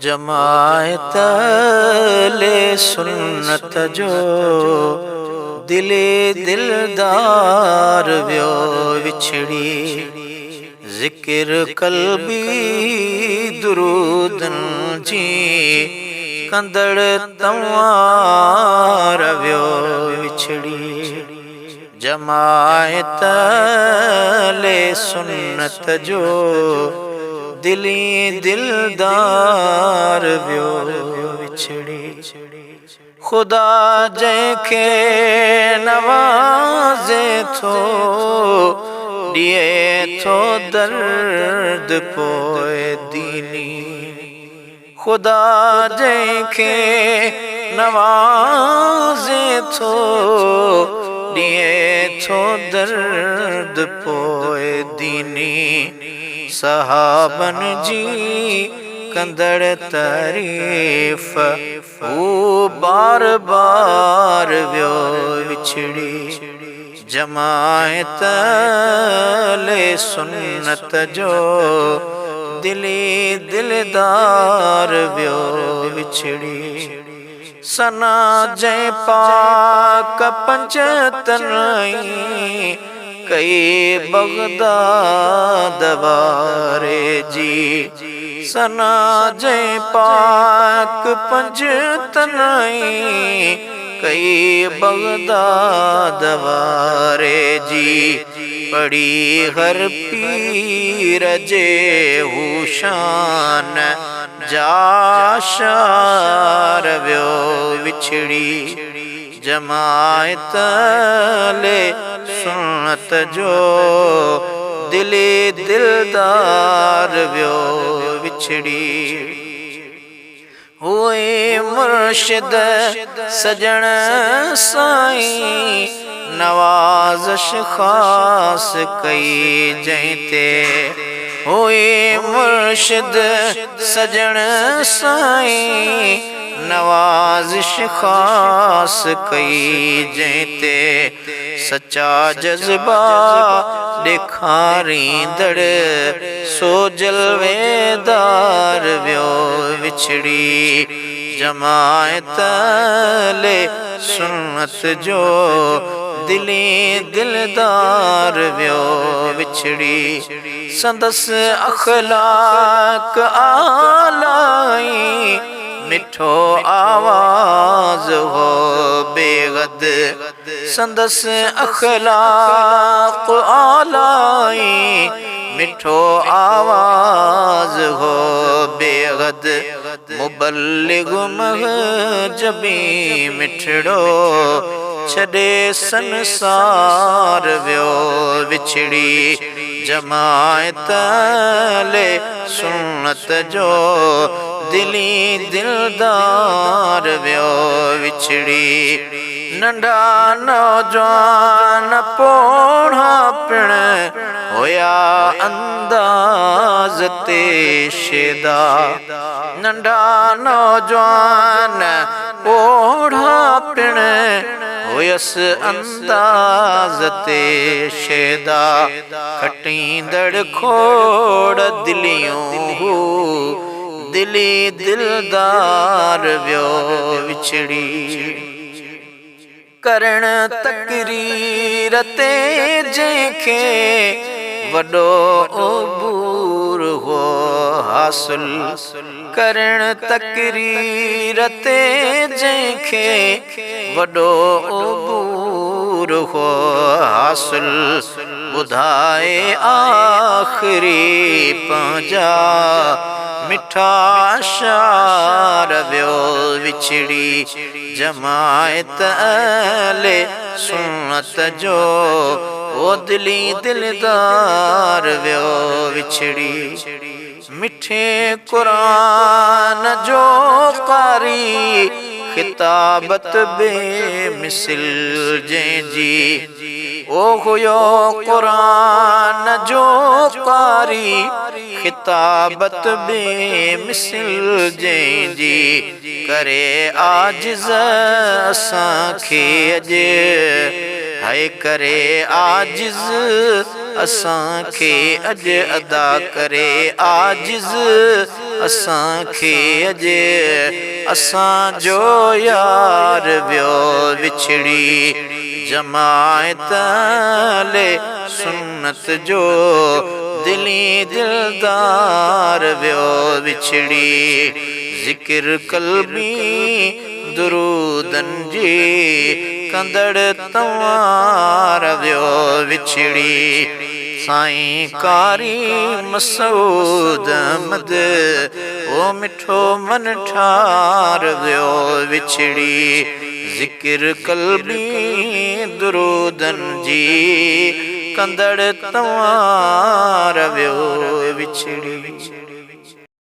जमायत ले सुन्नत जो दिले दिलदार व्यो विछड़ी जिक्र कल्बी दुरूदन जी कंदड़ तंवार व्यो विछड़ी जमायत ले सुन्नत जो दिली दिलदार व्यो विछड़ी खुदा जंहिंखे नवाज़े थो ॾिए थो दर्द पोइ दीनी खुदा जंहिंखे नवाज़े थो ॾिए थो दर्द पोइ दीनी सहाबन जी कंदड़ तारीफ़ वो बार बार व्यो विछड़ी जमायत ले सुन्नत जो दिली दिलदार व्यो विछड़ी सना जय पाक पंचतन कई बगदाद वारे जी सना जय पाक पंचतन कई बगदाद वारे जी पड़ी हर पीर जे हुशान जाशार व्यो विछड़ी जमायत ले सुन्नत जो दिले दिलदार व्यो विछड़ी हुए मुर्शिद सजण साईं नवाज़श खास कई जंहिंते हुए मुर्शिद सजण साईं नवाज़श खास कई जंहिंते सच्चा जज्बा ॾेखारींदड़ सो जलवेदार व्यो विछड़ी जमायत ले सुन्नत जो दिली दिलदार व्यो विछड़ी संदस अखलाक आलाई मिठो आवाज हो बेगद संदस अखलाक आलाई मिठो आवाज हो बेगद मुबल्लिग महजबी मिठड़ो छड़े संसार व्यो विछड़ी जमायत ले सुन्नत जो दिली दिलदार व्यो विछड़ी नंढा नौजवान पोढ़ा पिण होया अंदाज ते शेदा नंढा नौजवान पोढ़ा पिण होयस अंदाज ते शेदा खटींदड़ खोड़ दिलियों दिली दिलदार व्यो विछड़ी करण तकरीर ते जंहिंखे वॾो उबूर हो हासिल करण तकरीर ते जंहिंखे वॾो उबूर हो हासिल ॿुधाए आख़िरी पंहिंजा मिठा शार व्यो विछड़ी जमायत ले सुन्नत जो वो दिली दिलदार व्यो विछड़ी मिठे कुरान जो कारी खिताबत बेमिसल जंहिंजी ओ हुयो कुरान जो कारी खिताबत बेमिसल जंहिंजी करे आजिज़ असांखे अॼु हाय करे आजिज़ असांखे अॼु अदा करे आजिज़ असांखे अॼु असांजो यार वियो विछड़ी जमायत ले सुन्नत जो दिली दिलदार वियो विछड़ी ज़िक्र कल्बी दुरूदन जी कंदड़ तवार वियो विछड़ी साईं कारी मसूद अहमद ओ मिठो मन ठार वियो विछड़ी ज़िक्र कल्बी दुरूदन जी कंदड़ तवार वियो विछड़ी।